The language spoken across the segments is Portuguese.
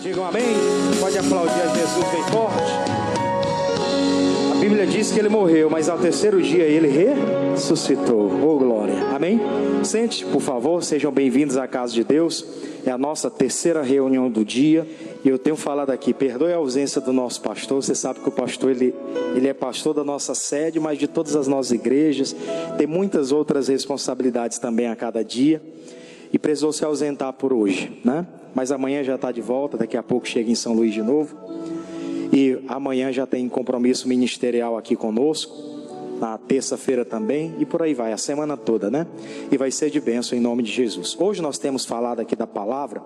Digam amém. Pode aplaudir a Jesus bem forte. A Bíblia diz que ele morreu, mas ao terceiro dia ele ressuscitou. Oh glória, amém? Sente, por favor, sejam bem-vindos à casa de Deus. É a nossa terceira reunião do dia. E eu tenho falado aqui, perdoe a ausência do nosso pastor. Você sabe que o pastor, ele é pastor da nossa sede, mas de todas as nossas igrejas. Tem muitas outras responsabilidades também a cada dia. E precisou se ausentar por hoje, né? Mas amanhã já está de volta, daqui a pouco chega em São Luís de novo. E amanhã já tem compromisso ministerial aqui conosco, na terça-feira também, e por aí vai, a semana toda, né? E vai ser de bênção em nome de Jesus. Hoje nós temos falado aqui da palavra.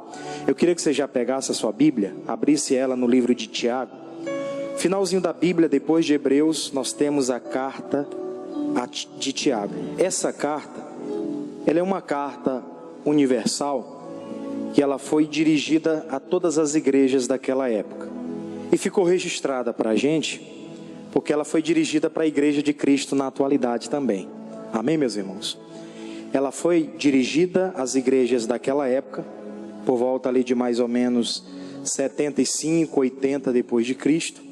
Eu queria que você já pegasse a sua Bíblia, abrisse ela no livro de Tiago. Finalzinho da Bíblia, depois de Hebreus, nós temos a carta de Tiago. Essa carta, ela é uma carta universal, que ela foi dirigida a todas as igrejas daquela época. E ficou registrada para a gente, porque ela foi dirigida para a igreja de Cristo na atualidade também. Amém, meus irmãos? Ela foi dirigida às igrejas daquela época, por volta ali de mais ou menos 75, 80 depois de Cristo.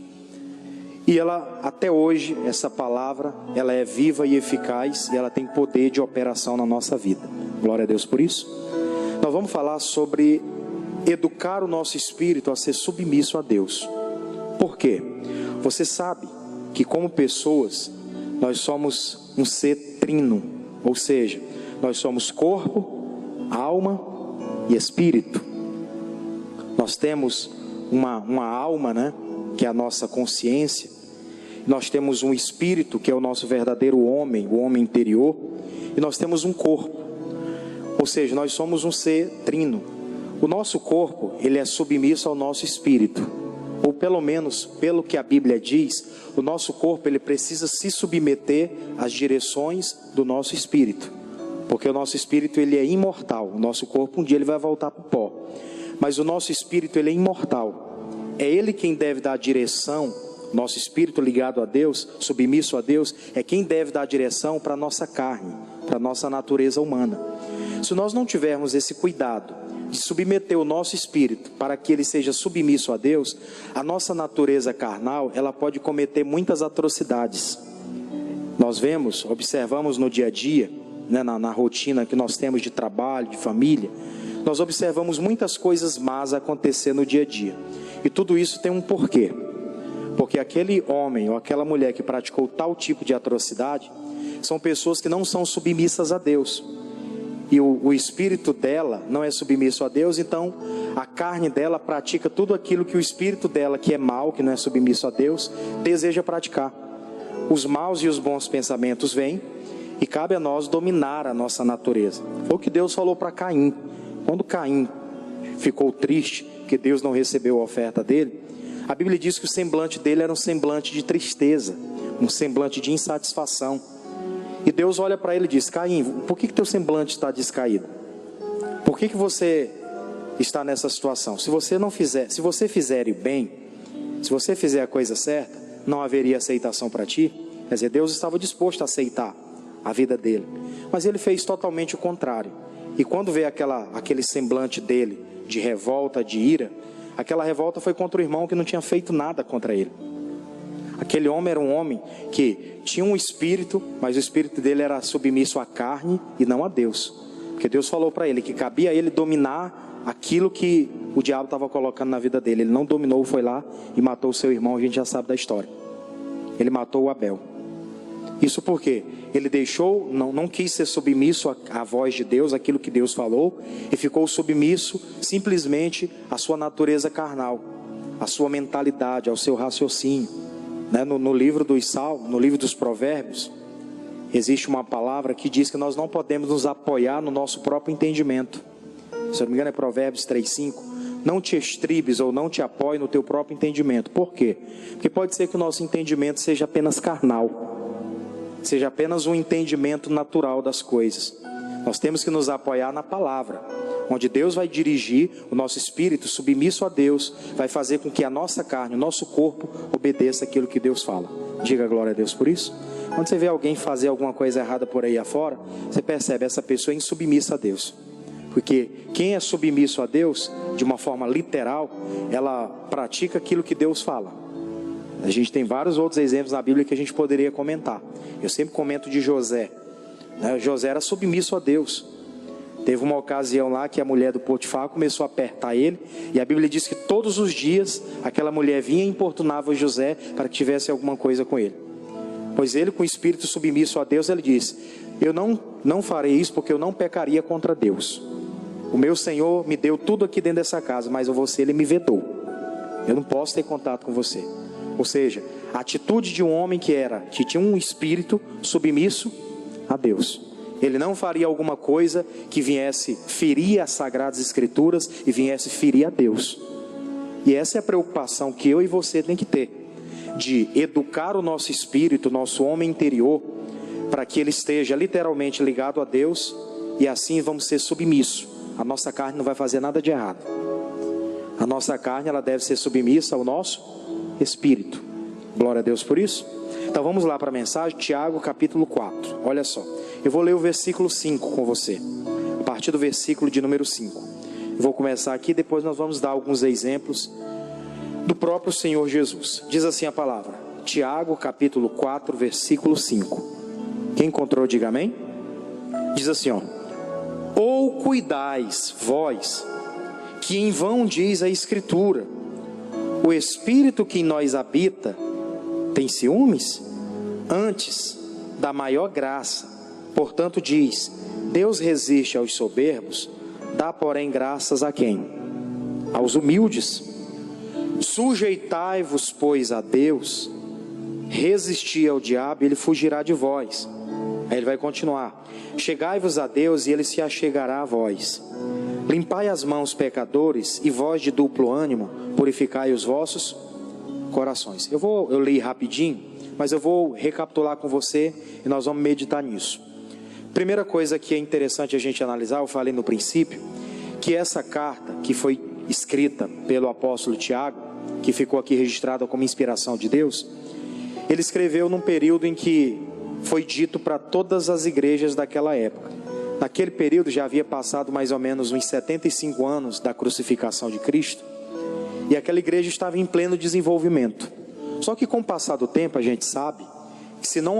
E ela, até hoje, essa palavra, ela é viva e eficaz, e ela tem poder de operação na nossa vida. Glória a Deus por isso. Nós vamos falar sobre educar o nosso espírito a ser submisso a Deus. Por quê? Você sabe que como pessoas, nós somos um ser trino, ou seja, nós somos corpo, alma e espírito. Nós temos uma alma, né, que é a nossa consciência. Nós temos um espírito, que é o nosso verdadeiro homem, o homem interior. E nós temos um corpo. Ou seja, nós somos um ser trino. O nosso corpo, ele é submisso ao nosso espírito. Ou pelo menos, pelo que a Bíblia diz, o nosso corpo, ele precisa se submeter às direções do nosso espírito. Porque o nosso espírito, ele é imortal. O nosso corpo, um dia ele vai voltar para o pó. Mas o nosso espírito, ele é imortal. É ele quem deve dar a direção. Nosso espírito ligado a Deus, submisso a Deus, é quem deve dar a direção para a nossa carne, para a nossa natureza humana. Se nós não tivermos esse cuidado de submeter o nosso espírito para que ele seja submisso a Deus, a nossa natureza carnal, ela pode cometer muitas atrocidades. Nós vemos, observamos no dia a dia, né, na rotina que nós temos de trabalho, de família, nós observamos muitas coisas más acontecer no dia a dia. E tudo isso tem um porquê. Porque aquele homem ou aquela mulher que praticou tal tipo de atrocidade, são pessoas que não são submissas a Deus. E o espírito dela não é submisso a Deus, então a carne dela pratica tudo aquilo que o espírito dela, que é mau, que não é submisso a Deus, deseja praticar. Os maus e os bons pensamentos vêm, e cabe a nós dominar a nossa natureza. Foi o que Deus falou para Caim. Quando Caim ficou triste, que Deus não recebeu a oferta dele, a Bíblia diz que o semblante dele era um semblante de tristeza, um semblante de insatisfação. E Deus olha para ele e diz: Caim, por que teu semblante está descaído? Por que você está nessa situação? Se você fizer o bem, se você fizer a coisa certa, não haveria aceitação para ti. Quer dizer, Deus estava disposto a aceitar a vida dele, mas ele fez totalmente o contrário. E quando vê aquele semblante dele de revolta, de ira, aquela revolta foi contra o irmão que não tinha feito nada contra ele. Aquele homem era um homem que tinha um espírito, mas o espírito dele era submisso à carne e não a Deus. Porque Deus falou para ele que cabia a ele dominar aquilo que o diabo estava colocando na vida dele. Ele não dominou, foi lá e matou o seu irmão, a gente já sabe da história. Ele matou o Abel. Isso porque ele deixou, não quis ser submisso à voz de Deus, aquilo que Deus falou, e ficou submisso simplesmente à sua natureza carnal, à sua mentalidade, ao seu raciocínio. No livro dos Salmos, no livro dos Provérbios, existe uma palavra que diz que nós não podemos nos apoiar no nosso próprio entendimento. Se eu não me engano é Provérbios 3:5. Não te estribes ou não te apoie no teu próprio entendimento. Por quê? Porque pode ser que o nosso entendimento seja apenas carnal, seja apenas um entendimento natural das coisas. Nós temos que nos apoiar na palavra, onde Deus vai dirigir o nosso espírito submisso a Deus, vai fazer com que a nossa carne, o nosso corpo obedeça aquilo que Deus fala. Diga glória a Deus por isso. Quando você vê alguém fazer alguma coisa errada por aí afora, você percebe, essa pessoa é insubmissa a Deus. Porque quem é submisso a Deus, de uma forma literal, ela pratica aquilo que Deus fala. A gente tem vários outros exemplos na Bíblia que a gente poderia comentar. Eu sempre comento de José, né? José era submisso a Deus. Teve uma ocasião lá que a mulher do Potifar começou a apertar ele, e a Bíblia diz que todos os dias aquela mulher vinha e importunava José para que tivesse alguma coisa com ele. Pois ele, com o espírito submisso a Deus, ele disse: eu não farei isso porque eu não pecaria contra Deus. O meu Senhor me deu tudo aqui dentro dessa casa, mas você, Ele me vedou. Eu não posso ter contato com você. Ou seja, a atitude de um homem que tinha um espírito submisso a Deus. Ele não faria alguma coisa que viesse ferir as Sagradas Escrituras e viesse ferir a Deus. E essa é a preocupação que eu e você tem que ter, de educar o nosso espírito, o nosso homem interior, para que ele esteja literalmente ligado a Deus, e assim vamos ser submissos. A nossa carne não vai fazer nada de errado. A nossa carne, ela deve ser submissa ao nosso espírito. Glória a Deus por isso. Então vamos lá para a mensagem, Tiago capítulo 4. Olha só, eu vou ler o versículo 5 com você, a partir do versículo de número 5. Eu vou começar aqui, depois nós vamos dar alguns exemplos do próprio Senhor Jesus. Diz assim a palavra, Tiago capítulo 4, versículo 5. Quem encontrou, diga amém. Diz assim, ó: ou cuidais vós, que em vão diz a Escritura, o Espírito que em nós habita tem ciúmes? Antes, da maior graça, portanto diz, Deus resiste aos soberbos, dá porém graças a quem? Aos humildes. Sujeitai-vos, pois, a Deus, resisti ao diabo e ele fugirá de vós. Aí ele vai continuar: chegai-vos a Deus e ele se achegará a vós. Limpai as mãos, pecadores, e vós de duplo ânimo, purificai os vossos corações. Eu li rapidinho, mas eu vou recapitular com você e nós vamos meditar nisso. Primeira coisa que é interessante a gente analisar, eu falei no princípio, que essa carta que foi escrita pelo apóstolo Tiago, que ficou aqui registrada como inspiração de Deus, ele escreveu num período em que foi dito para todas as igrejas daquela época. Naquele período já havia passado mais ou menos uns 75 anos da crucificação de Cristo, e aquela igreja estava em pleno desenvolvimento. Só que com o passar do tempo a gente sabe que se não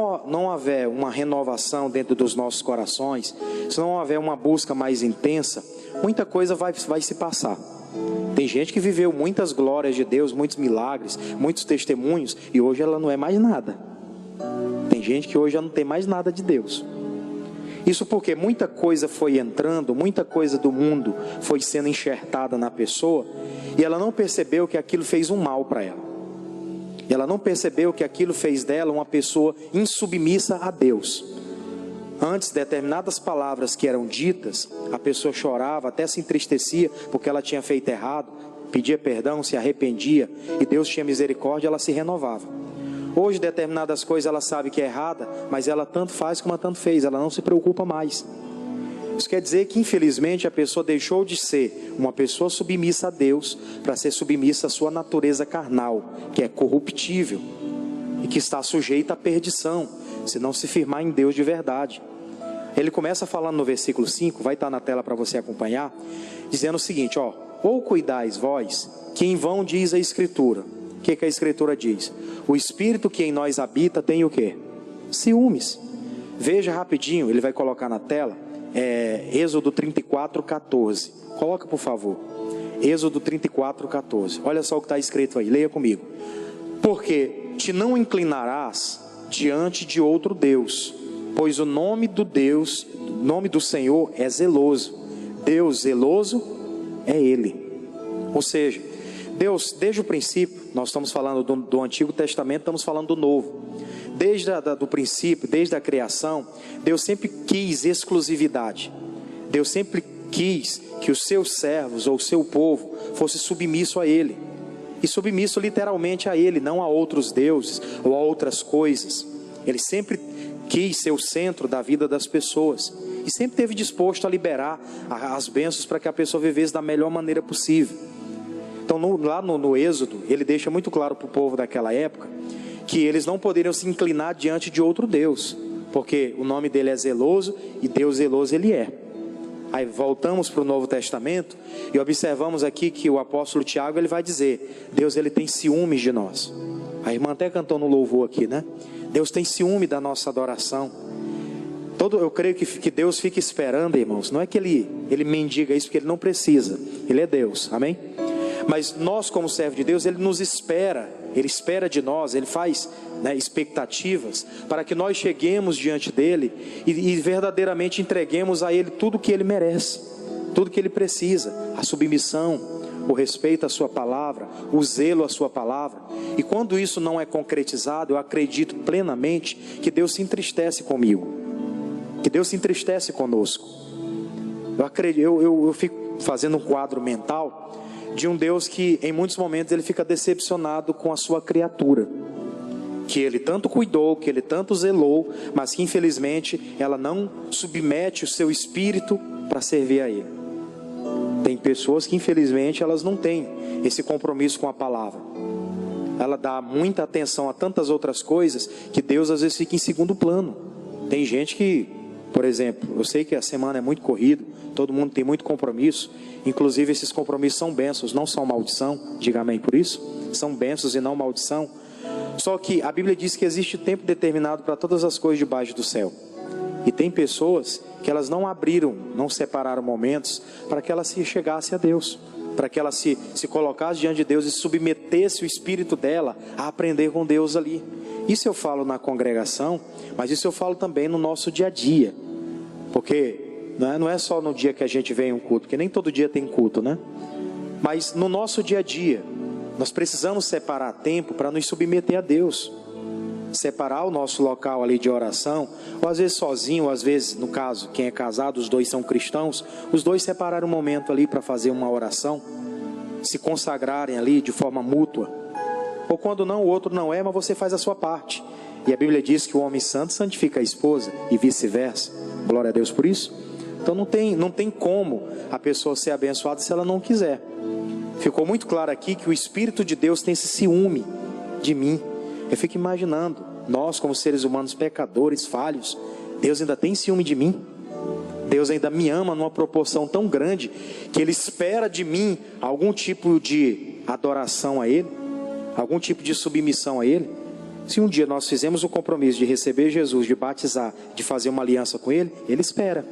houver uma renovação dentro dos nossos corações, se não houver uma busca mais intensa, muita coisa vai se passar. Tem gente que viveu muitas glórias de Deus, muitos milagres, muitos testemunhos, e hoje ela não é mais nada. Tem gente que hoje já não tem mais nada de Deus. Isso porque muita coisa foi entrando, muita coisa do mundo foi sendo enxertada na pessoa, e ela não percebeu que aquilo fez um mal para ela. Ela não percebeu que aquilo fez dela uma pessoa insubmissa a Deus. Antes, determinadas palavras que eram ditas, a pessoa chorava, até se entristecia, porque ela tinha feito errado, pedia perdão, se arrependia, e Deus tinha misericórdia, ela se renovava. Hoje, determinadas coisas ela sabe que é errada, mas ela tanto faz como ela tanto fez, ela não se preocupa mais. Isso quer dizer que, infelizmente, a pessoa deixou de ser uma pessoa submissa a Deus para ser submissa à sua natureza carnal, que é corruptível e que está sujeita à perdição, se não se firmar em Deus de verdade. Ele começa falando no versículo 5, vai estar na tela para você acompanhar, dizendo o seguinte, ó: ou cuidais vós, que em vão diz a Escritura. O que a Escritura diz? O Espírito que em nós habita tem o quê? Ciúmes. Veja rapidinho, ele vai colocar na tela, Êxodo 34, 14. Coloca, por favor. Êxodo 34, 14. Olha só o que está escrito aí, leia comigo. Porque te não inclinarás diante de outro Deus, pois o nome do Senhor é zeloso. Deus zeloso é Ele. Ou seja, Deus, desde o princípio, nós estamos falando do Antigo Testamento, estamos falando do Novo. Desde do princípio, desde a criação, Deus sempre quis exclusividade. Deus sempre quis que os seus servos ou o seu povo fosse submisso a Ele. E submisso literalmente a Ele, não a outros deuses ou a outras coisas. Ele sempre quis ser o centro da vida das pessoas. E sempre esteve disposto a liberar as bênçãos para que a pessoa vivesse da melhor maneira possível. Então lá no Êxodo, ele deixa muito claro para o povo daquela época que eles não poderiam se inclinar diante de outro Deus, porque o nome dele é zeloso e Deus zeloso ele é. Aí voltamos para o Novo Testamento e observamos aqui que o apóstolo Tiago, ele vai dizer: Deus, ele tem ciúmes de nós. A irmã até cantou no louvor aqui, né? Deus tem ciúme da nossa adoração. Eu creio que Deus fica esperando, irmãos. Não é que ele mendiga isso porque ele não precisa. Ele é Deus, amém? Mas nós, como servo de Deus, ele nos espera. Ele espera de nós, ele faz, né, expectativas para que nós cheguemos diante dele e verdadeiramente entreguemos a ele tudo que ele merece, tudo que ele precisa: a submissão, o respeito à sua palavra, o zelo à sua palavra. E quando isso não é concretizado, eu acredito plenamente que Deus se entristece comigo, que Deus se entristece conosco. Eu fico fazendo um quadro mental de um Deus que em muitos momentos ele fica decepcionado com a sua criatura, que ele tanto cuidou, que ele tanto zelou, mas que infelizmente ela não submete o seu espírito para servir a ele. Tem pessoas que infelizmente elas não têm esse compromisso com a palavra. Ela dá muita atenção a tantas outras coisas que Deus às vezes fica em segundo plano. Tem gente que, por exemplo, eu sei que a semana é muito corrida, todo mundo tem muito compromisso. Inclusive esses compromissos são bênçãos, não são maldição. Diga amém por isso. São bênçãos e não maldição. Só que a Bíblia diz que existe tempo determinado para todas as coisas debaixo do céu. E tem pessoas que elas não abriram, não separaram momentos para que elas se chegasse a Deus, para que ela se colocasse diante de Deus e submetesse o espírito dela a aprender com Deus ali. Isso eu falo na congregação, mas isso eu falo também no nosso dia a dia. Porque não é só no dia que a gente vem em um culto, porque nem todo dia tem culto, né? Mas no nosso dia a dia, nós precisamos separar tempo para nos submeter a Deus. Separar o nosso local ali de oração, ou às vezes sozinho, ou às vezes, no caso, quem é casado, os dois são cristãos, os dois separaram um momento ali para fazer uma oração, se consagrarem ali de forma mútua. Ou quando não, o outro não é, mas você faz a sua parte. E a Bíblia diz que o homem santo santifica a esposa e vice-versa. Glória a Deus por isso. Então não tem como a pessoa ser abençoada se ela não quiser. Ficou muito claro aqui que o Espírito de Deus tem esse ciúme de mim. Eu fico imaginando, nós como seres humanos pecadores, falhos, Deus ainda tem ciúme de mim. Deus ainda me ama numa proporção tão grande que Ele espera de mim algum tipo de adoração a Ele, algum tipo de submissão a Ele. Se um dia nós fizemos o compromisso de receber Jesus, de batizar, de fazer uma aliança com Ele, Ele espera.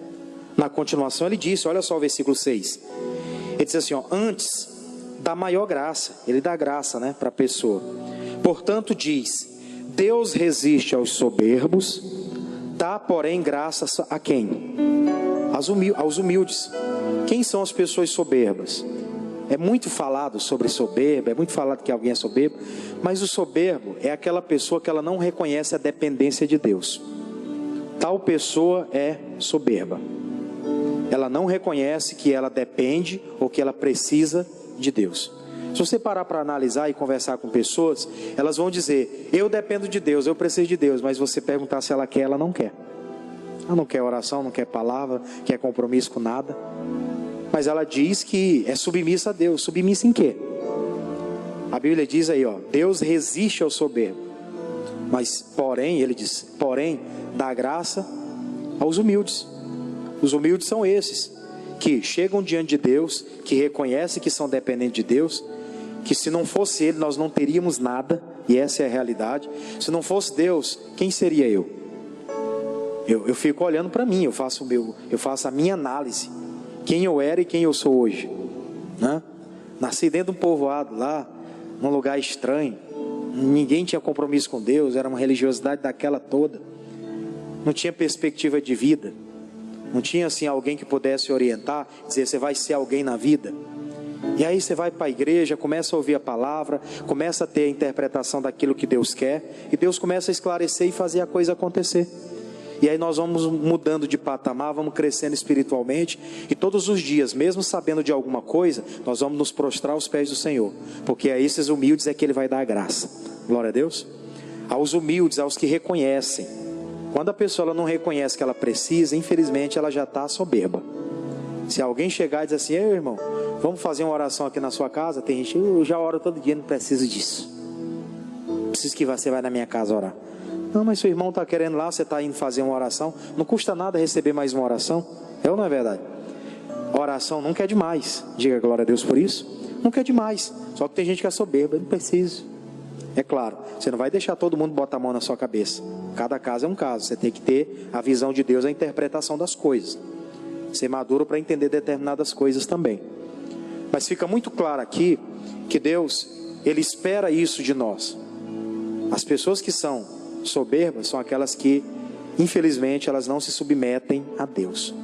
Na continuação ele disse, olha só o versículo 6. Ele diz assim, antes da maior graça, ele dá graça, né, para a pessoa. Portanto diz, Deus resiste aos soberbos, dá porém graça a quem? Aos humildes. Quem são as pessoas soberbas? É muito falado sobre soberba, é muito falado que alguém é soberbo, mas o soberbo é aquela pessoa que ela não reconhece a dependência de Deus. Tal pessoa é soberba. Ela não reconhece que ela depende ou que ela precisa de Deus. Se você parar para analisar e conversar com pessoas, elas vão dizer, eu dependo de Deus, eu preciso de Deus. Mas você perguntar se ela quer, ela não quer. Ela não quer oração, não quer palavra, quer compromisso com nada. Mas ela diz que é submissa a Deus. Submissa em quê? A Bíblia diz aí, Deus resiste ao soberbo. Mas porém, ele diz, porém, dá graça aos humildes. Os humildes são esses, que chegam diante de Deus, que reconhecem que são dependentes de Deus, que se não fosse Ele, nós não teríamos nada, e essa é a realidade. Se não fosse Deus, quem seria eu? Eu fico olhando para mim, eu faço a minha análise, quem eu era e quem eu sou hoje, né? Nasci dentro de um povoado lá, num lugar estranho, ninguém tinha compromisso com Deus, era uma religiosidade daquela toda, não tinha perspectiva de vida. Não tinha assim alguém que pudesse orientar, dizer, você vai ser alguém na vida. E aí você vai para a igreja, começa a ouvir a palavra, começa a ter a interpretação daquilo que Deus quer, e Deus começa a esclarecer e fazer a coisa acontecer. E aí nós vamos mudando de patamar, vamos crescendo espiritualmente, e todos os dias, mesmo sabendo de alguma coisa, nós vamos nos prostrar aos pés do Senhor, porque a esses humildes é que Ele vai dar a graça. Glória a Deus. Aos humildes, aos que reconhecem. Quando a pessoa ela não reconhece que ela precisa, infelizmente ela já está soberba. Se alguém chegar e dizer assim, ei irmão, vamos fazer uma oração aqui na sua casa, tem gente, eu já oro todo dia, não preciso disso. Preciso que você vai na minha casa orar. Não, mas seu irmão está querendo lá, você está indo fazer uma oração, não custa nada receber mais uma oração, é ou não é verdade? Oração nunca é demais. Diga glória a Deus por isso. Nunca é demais. Só que tem gente que é soberba. Eu não preciso. É claro, você não vai deixar todo mundo botar a mão na sua cabeça. Cada caso é um caso. Você tem que ter a visão de Deus, a interpretação das coisas. Ser maduro para entender determinadas coisas também. Mas fica muito claro aqui que Deus, Ele espera isso de nós. As pessoas que são soberbas são aquelas que, infelizmente, elas não se submetem a Deus.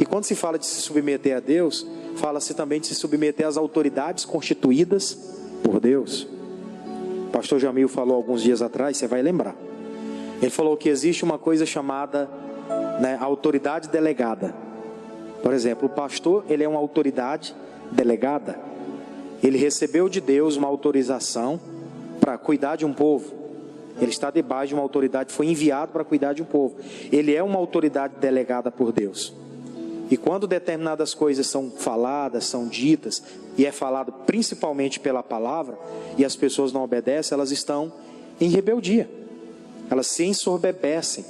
E quando se fala de se submeter a Deus, fala-se também de se submeter às autoridades constituídas por Deus. O pastor Jamil falou alguns dias atrás, você vai lembrar. Ele falou que existe uma coisa chamada, autoridade delegada. Por exemplo, o pastor, ele é uma autoridade delegada. Ele recebeu de Deus uma autorização para cuidar de um povo. Ele está debaixo de uma autoridade, foi enviado para cuidar de um povo. Ele é uma autoridade delegada por Deus. E quando determinadas coisas são faladas, são ditas, e é falado principalmente pela palavra, e as pessoas não obedecem, elas estão em rebeldia. Elas se ensoberbecem,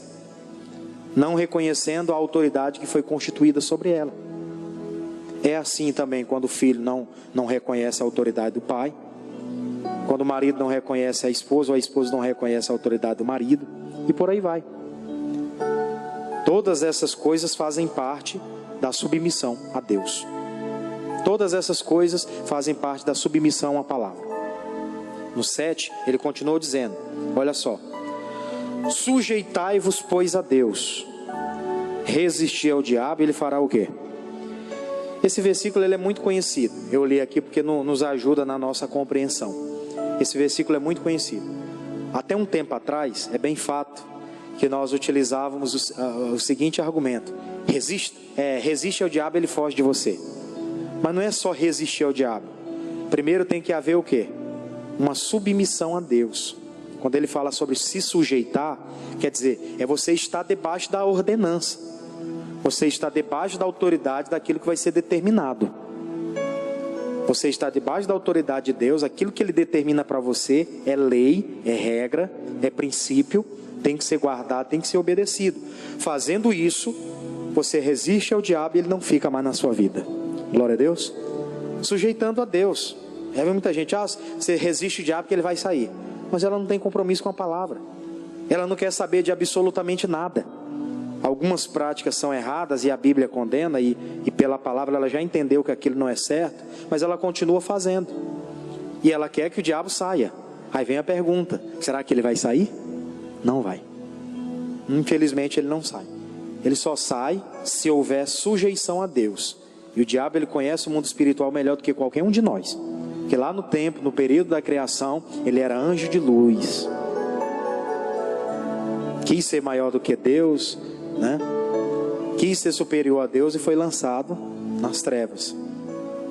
não reconhecendo a autoridade que foi constituída sobre ela. É assim também quando o filho não reconhece a autoridade do pai, quando o marido não reconhece a esposa, ou a esposa não reconhece a autoridade do marido, e por aí vai. Todas essas coisas fazem parte da submissão a Deus. Todas essas coisas fazem parte da submissão à palavra. No 7, ele continuou dizendo, olha só: sujeitai-vos, pois, a Deus, resistir ao diabo, ele fará o quê? Esse versículo ele é muito conhecido. Eu li aqui porque nos ajuda na nossa compreensão. Esse versículo é muito conhecido. Até um tempo atrás, é bem fato que nós utilizávamos o seguinte argumento: resiste ao diabo, ele foge de você. Mas não é só resistir ao diabo. Primeiro tem que haver o quê? Uma submissão a Deus. Quando ele fala sobre se sujeitar, quer dizer, é você estar debaixo da ordenança. Você está debaixo da autoridade daquilo que vai ser determinado. Você está debaixo da autoridade de Deus. Aquilo que Ele determina para você é lei, é regra, é princípio, tem que ser guardado, tem que ser obedecido. Fazendo isso, você resiste ao diabo e ele não fica mais na sua vida. Glória a Deus. Sujeitando a Deus. Já viu muita gente, você resiste ao diabo que ele vai sair. Mas ela não tem compromisso com a palavra. Ela não quer saber de absolutamente nada. Algumas práticas são erradas e a Bíblia condena, e pela palavra ela já entendeu que aquilo não é certo, mas ela continua fazendo. E ela quer que o diabo saia. Aí vem a pergunta: será que ele vai sair? Não vai. Infelizmente ele não sai. Ele só sai se houver sujeição a Deus. E o diabo, ele conhece o mundo espiritual melhor do que qualquer um de nós. Porque lá no tempo, no período da criação, ele era anjo de luz. Quis ser maior do que Deus, quis ser superior a Deus e foi lançado nas trevas.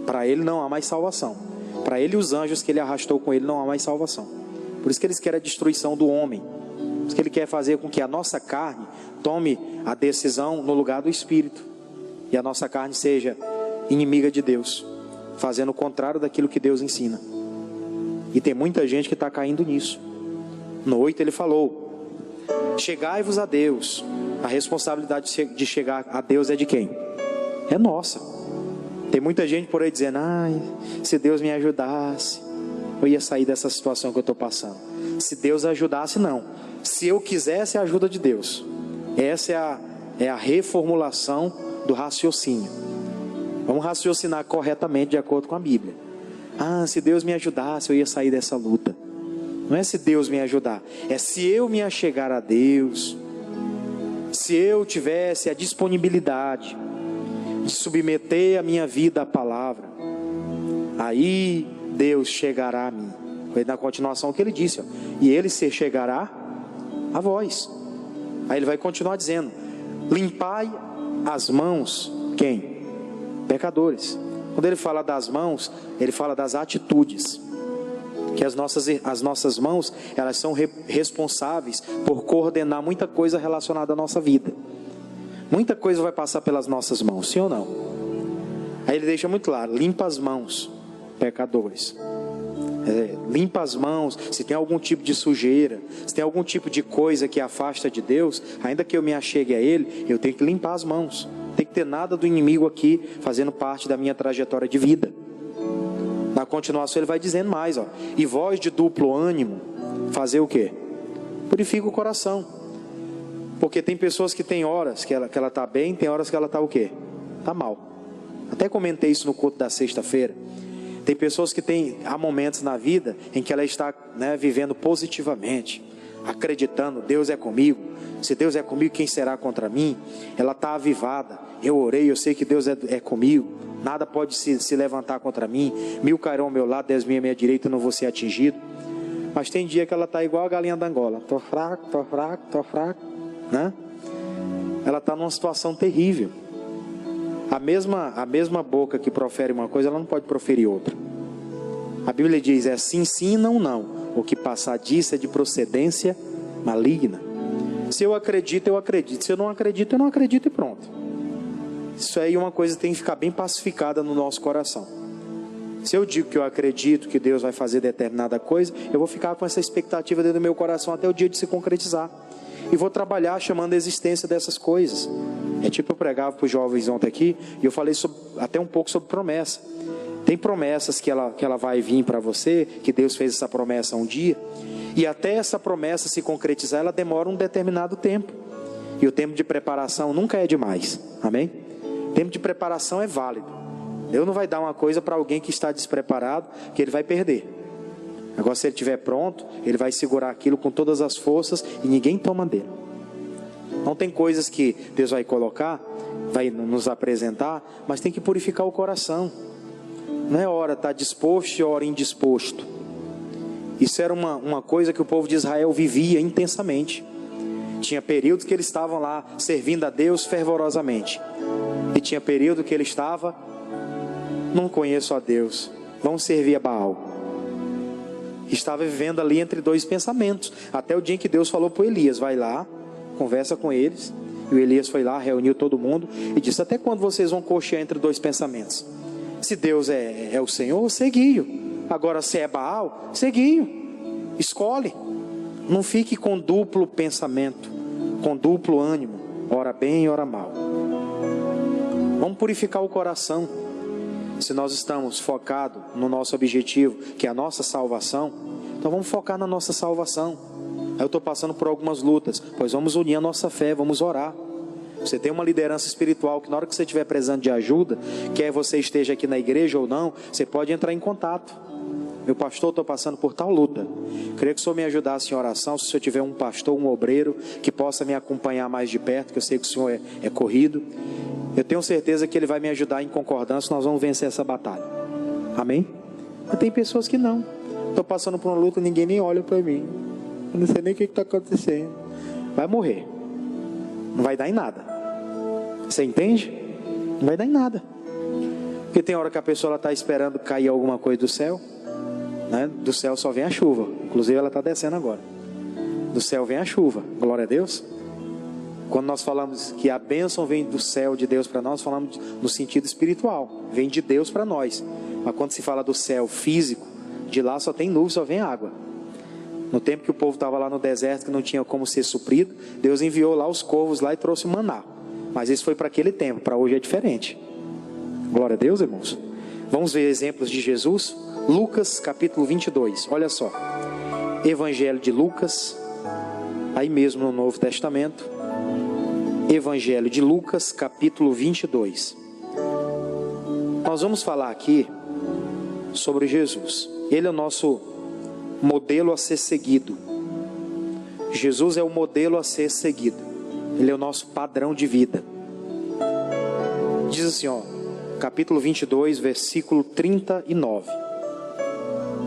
Para ele não há mais salvação. Para ele e os anjos que ele arrastou com ele não há mais salvação. Por isso que eles querem a destruição do homem. Por isso que ele quer fazer com que a nossa carne tome a decisão no lugar do Espírito. E a nossa carne seja inimiga de Deus, fazendo o contrário daquilo que Deus ensina. E tem muita gente que está caindo nisso. No 8 ele falou: chegai-vos a Deus. A responsabilidade de chegar a Deus é de quem? É nossa. Tem muita gente por aí dizendo: se Deus me ajudasse, eu ia sair dessa situação que eu estou passando. Se Deus ajudasse, não. Se eu quisesse a ajuda de Deus. Essa é a reformulação do raciocínio. Vamos raciocinar corretamente de acordo com a Bíblia. Se Deus me ajudasse, eu ia sair dessa luta. Não é se Deus me ajudar, é se eu me achegar a Deus, se eu tivesse a disponibilidade de submeter a minha vida à palavra, aí Deus chegará a mim. Foi na continuação que ele disse, e ele se chegará a vós. Aí ele vai continuar dizendo: limpai as mãos, quem? Pecadores. Quando ele fala das mãos, ele fala das atitudes. Que as nossas mãos, elas são responsáveis por coordenar muita coisa relacionada à nossa vida. Muita coisa vai passar pelas nossas mãos, sim ou não? Aí ele deixa muito claro: limpa as mãos, pecadores. Limpa as mãos. Se tem algum tipo de sujeira, se tem algum tipo de coisa que afasta de Deus, ainda que eu me achegue a Ele, eu tenho que limpar as mãos. Tem que ter nada do inimigo aqui fazendo parte da minha trajetória de vida. Na continuação ele vai dizendo mais, ó. E vós de duplo ânimo, fazer o quê? Purifica o coração. Porque tem pessoas que tem horas que ela está bem, tem horas que ela está o quê? Está mal. Até comentei isso no culto da sexta-feira. Tem pessoas que há momentos na vida em que ela está, né, vivendo positivamente, acreditando, Deus é comigo. Se Deus é comigo, quem será contra mim? Ela está avivada. Eu orei, eu sei que Deus é comigo. Nada pode se levantar contra mim. 1000 cairão ao meu lado, 10.000 à minha direita, eu não vou ser atingido. Mas tem dia que ela está igual a galinha da Angola. Tô fraco, né? Ela está numa situação terrível. A mesma boca que profere uma coisa, ela não pode proferir outra. A Bíblia diz, é sim, sim, não, não. O que passar disso é de procedência maligna. Se eu acredito, eu acredito. Se eu não acredito, eu não acredito e pronto. Isso aí é uma coisa que tem que ficar bem pacificada no nosso coração. Se eu digo que eu acredito que Deus vai fazer determinada coisa, eu vou ficar com essa expectativa dentro do meu coração até o dia de se concretizar. E vou trabalhar chamando a existência dessas coisas. É tipo eu pregava para os jovens ontem aqui, e eu falei até um pouco sobre promessa. Tem promessas que ela vai vir para você, que Deus fez essa promessa um dia, e até essa promessa se concretizar, ela demora um determinado tempo. E o tempo de preparação nunca é demais. Amém? O tempo de preparação é válido. Deus não vai dar uma coisa para alguém que está despreparado, que ele vai perder. Agora, se ele estiver pronto, ele vai segurar aquilo com todas as forças e ninguém toma dele. Não tem coisas que Deus vai colocar, vai nos apresentar, mas tem que purificar o coração. Não é hora estar disposto e hora indisposto. Isso era uma coisa que o povo de Israel vivia intensamente. Tinha períodos que eles estavam lá servindo a Deus fervorosamente. E tinha período que ele estava, não conheço a Deus, vamos servir a Baal. Estava vivendo ali entre dois pensamentos. Até o dia em que Deus falou para o Elias, vai lá, conversa com eles. E o Elias foi lá, reuniu todo mundo e disse, até quando vocês vão cochear entre dois pensamentos? Se Deus é o Senhor, seguiu. Agora se é Baal, seguiu. Escolhe. Não fique com duplo pensamento, com duplo ânimo, ora bem e ora mal. Vamos purificar o coração. Se nós estamos focados no nosso objetivo, que é a nossa salvação, então vamos focar na nossa salvação. Eu estou passando por algumas lutas, pois vamos unir a nossa fé, vamos orar. Você tem uma liderança espiritual que na hora que você estiver precisando de ajuda, quer você esteja aqui na igreja ou não, você pode entrar em contato. Meu pastor, estou passando por tal luta. Queria que o senhor me ajudasse em oração. Se o senhor tiver um pastor, um obreiro que possa me acompanhar mais de perto, que eu sei que o senhor é corrido, eu tenho certeza que ele vai me ajudar em concordância. Nós vamos vencer essa batalha. Amém? Mas tem pessoas que não. Estou passando por uma luta, ninguém nem olha para mim. Eu não sei nem o que está acontecendo. Vai morrer. Não vai dar em nada. Você entende? Não vai dar em nada. Porque tem hora que a pessoa está esperando cair alguma coisa do céu, né? Do céu só vem a chuva. Inclusive ela está descendo agora. Do céu vem a chuva. Glória a Deus. Quando nós falamos que a bênção vem do céu de Deus para nós, falamos no sentido espiritual. Vem de Deus para nós. Mas quando se fala do céu físico, de lá só tem nuvem, só vem água. No tempo que o povo estava lá no deserto, que não tinha como ser suprido, Deus enviou lá os corvos lá e trouxe o maná. Mas isso foi para aquele tempo, para hoje é diferente. Glória a Deus, irmãos. Vamos ver exemplos de Jesus. Lucas capítulo 22, olha só. Evangelho de Lucas, aí mesmo no Novo Testamento. Evangelho de Lucas capítulo 22. Nós vamos falar aqui sobre Jesus. Ele é o nosso modelo a ser seguido. Jesus é o modelo a ser seguido. Ele é o nosso padrão de vida. Diz assim, ó, capítulo 22, versículo 39.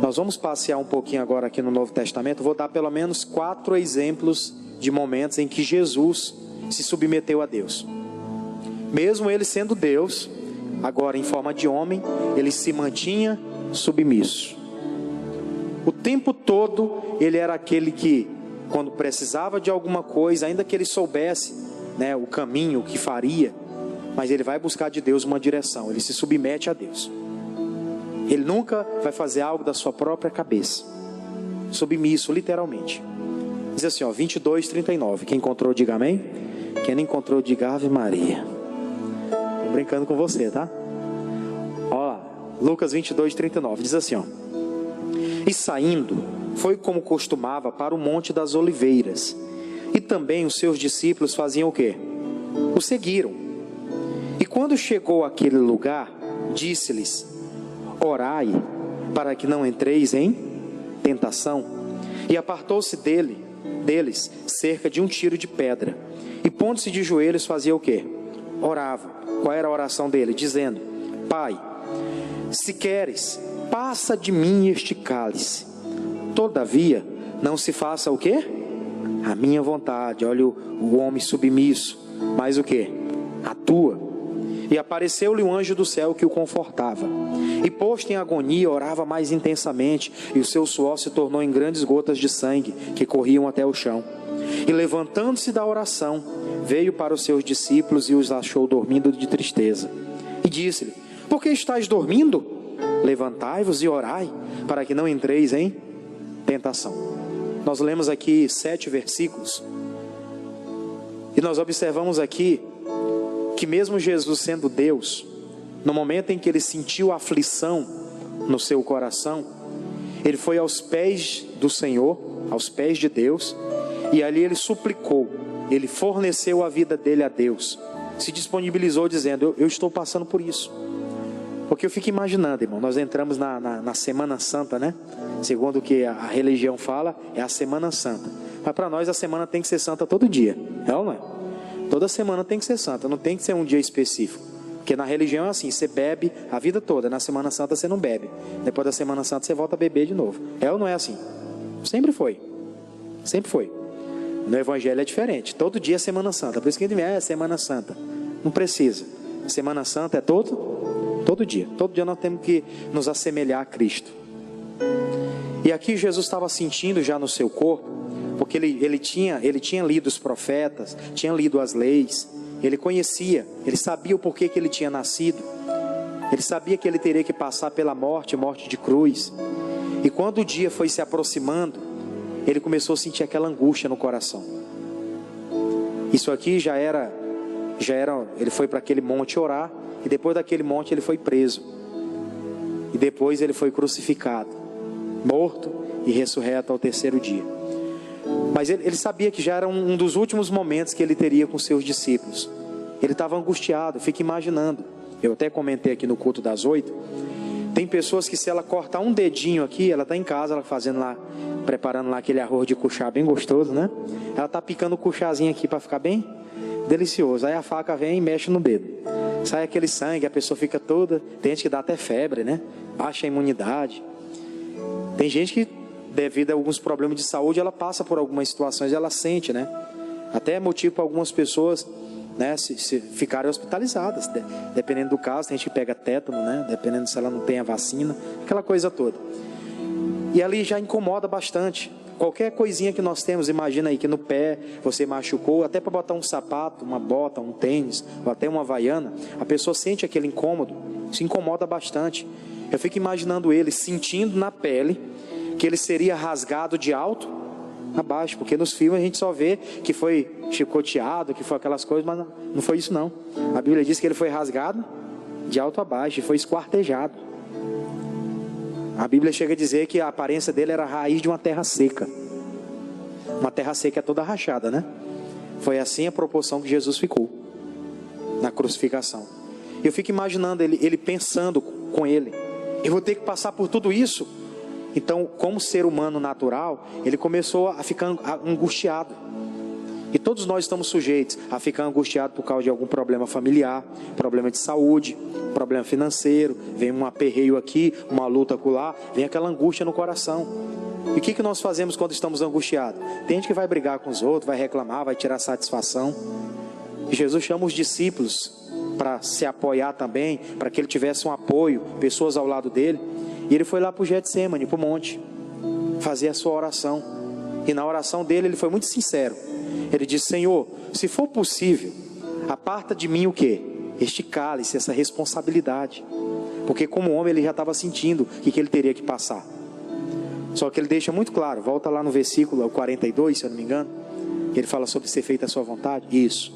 Nós vamos passear um pouquinho agora aqui no Novo Testamento. Vou dar pelo menos 4 exemplos de momentos em que Jesus se submeteu a Deus. Mesmo ele sendo Deus, agora em forma de homem, ele se mantinha submisso. O tempo todo ele era aquele que, quando precisava de alguma coisa, ainda que ele soubesse, né, o caminho que faria, mas ele vai buscar de Deus uma direção. Ele se submete a Deus. Ele nunca vai fazer algo da sua própria cabeça. Submisso, literalmente. Diz assim, ó, 22, 39. Quem encontrou, diga amém. Quem não encontrou, diga Ave Maria. brincando com você, tá? Ó, Lucas 22, 39, diz assim, ó: E saindo, foi como costumava para o Monte das Oliveiras. E também os seus discípulos faziam o quê? O seguiram. E quando chegou àquele lugar, disse-lhes: Orai, para que não entreis em tentação. E apartou-se deles cerca de um tiro de pedra. E pondo-se de joelhos, fazia o quê? Orava. Qual era a oração dele? Dizendo: Pai, se queres, passa de mim este cálice. Todavia, não se faça o quê? A minha vontade. Olha o homem submisso. Mas o quê? A tua. E apareceu-lhe um anjo do céu que o confortava. E posto em agonia, orava mais intensamente, e o seu suor se tornou em grandes gotas de sangue, que corriam até o chão. E levantando-se da oração, veio para os seus discípulos e os achou dormindo de tristeza. E disse-lhe: Por que estáis dormindo? Levantai-vos e orai, para que não entreis em tentação. Nós lemos aqui 7 versículos. E nós observamos aqui que mesmo Jesus sendo Deus, no momento em que ele sentiu a aflição no seu coração, ele foi aos pés do Senhor, aos pés de Deus, e ali ele suplicou, ele forneceu a vida dele a Deus, se disponibilizou dizendo: eu estou passando por isso. Porque eu fico imaginando, irmão, nós entramos na Semana Santa, né? Segundo o que a religião fala, é a Semana Santa. Mas para nós a semana tem que ser santa todo dia, é ou não é? Toda semana tem que ser santa, não tem que ser um dia específico. Porque na religião é assim, você bebe a vida toda, na Semana Santa você não bebe. Depois da Semana Santa você volta a beber de novo. É ou não é assim? Sempre foi. Sempre foi. No Evangelho é diferente. Todo dia é Semana Santa. Por isso que a gente é Semana Santa. Não precisa. Semana Santa é todo dia. Todo dia nós temos que nos assemelhar a Cristo. E aqui Jesus estava sentindo já no seu corpo, porque ele tinha lido os profetas, tinha lido as leis, ele conhecia, ele sabia o porquê que ele tinha nascido, ele sabia que ele teria que passar pela morte de cruz. E quando o dia foi se aproximando, ele começou a sentir aquela angústia no coração. Isso aqui já era, ele foi para aquele monte orar, e depois daquele monte ele foi preso, e depois ele foi crucificado, morto e ressurreto ao 3º dia. Mas ele sabia que já era um dos últimos momentos que ele teria com seus discípulos. Ele estava angustiado, fica imaginando. Eu até comentei aqui no culto das 8. Tem pessoas que se ela cortar um dedinho aqui, ela está em casa, ela fazendo lá, preparando lá aquele arroz de cuchá bem gostoso, né? Ela está picando o cuchazinho aqui para ficar bem delicioso. Aí a faca vem e mexe no dedo. Sai aquele sangue, a pessoa fica toda... Tem gente que dá até febre, né? Baixa a imunidade. Tem gente que, devido a alguns problemas de saúde, ela passa por algumas situações, ela sente, né? Até é motivo para algumas pessoas, né, se ficarem hospitalizadas, dependendo do caso. Tem gente que pega tétano, né? Dependendo se ela não tem a vacina, aquela coisa toda. E ali já incomoda bastante. Qualquer coisinha que nós temos, imagina aí que no pé você machucou, até para botar um sapato, uma bota, um tênis, ou até uma havaiana, a pessoa sente aquele incômodo, se incomoda bastante. Eu fico imaginando ele sentindo na pele que ele seria rasgado de alto a baixo, porque nos filmes a gente só vê que foi chicoteado, que foi aquelas coisas, mas não foi isso não. A Bíblia diz que ele foi rasgado de alto a baixo e foi esquartejado. A Bíblia chega a dizer que a aparência dele era a raiz de uma terra seca. Uma terra seca é toda rachada, né? Foi assim a proporção que Jesus ficou na crucificação. Eu fico imaginando ele pensando com ele: eu vou ter que passar por tudo isso. Então, como ser humano natural, ele começou a ficar angustiado. E todos nós estamos sujeitos a ficar angustiado por causa de algum problema familiar, problema de saúde, problema financeiro. Vem um aperreio aqui, uma luta acolá, vem aquela angústia no coração. E o que nós fazemos quando estamos angustiados? Tem gente que vai brigar com os outros, vai reclamar, vai tirar satisfação. E Jesus chama os discípulos para se apoiar também, para que ele tivesse um apoio, pessoas ao lado dele. E ele foi lá para o Getsemane, para o monte, fazer a sua oração. E na oração dele ele foi muito sincero. Ele disse: Senhor, se for possível, aparta de mim o quê? Este cálice, essa responsabilidade. Porque como homem ele já estava sentindo o que ele teria que passar. Só que ele deixa muito claro, volta lá no versículo 42, se eu não me engano, ele fala sobre ser feita a sua vontade. Isso.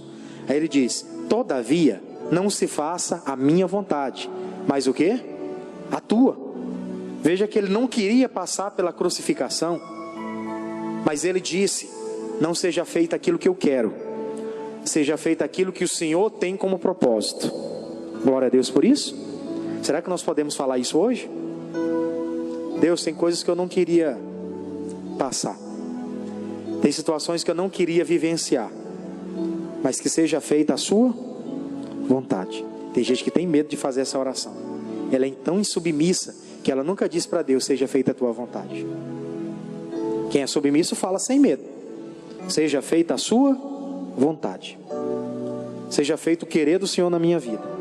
Aí ele diz: todavia, não se faça a minha vontade, mas o quê? A tua. Veja que ele não queria passar pela crucificação, mas ele disse: não seja feito aquilo que eu quero, seja feito aquilo que o Senhor tem como propósito. Glória a Deus por isso. Será que nós podemos falar isso hoje? Deus, tem coisas que eu não queria passar, tem situações que eu não queria vivenciar, mas que seja feita a sua vontade. Tem gente que tem medo de fazer essa oração. Ela é tão insubmissa que ela nunca diz para Deus: seja feita a tua vontade. Quem é submisso fala sem medo: seja feita a sua vontade, seja feito o querer do Senhor na minha vida.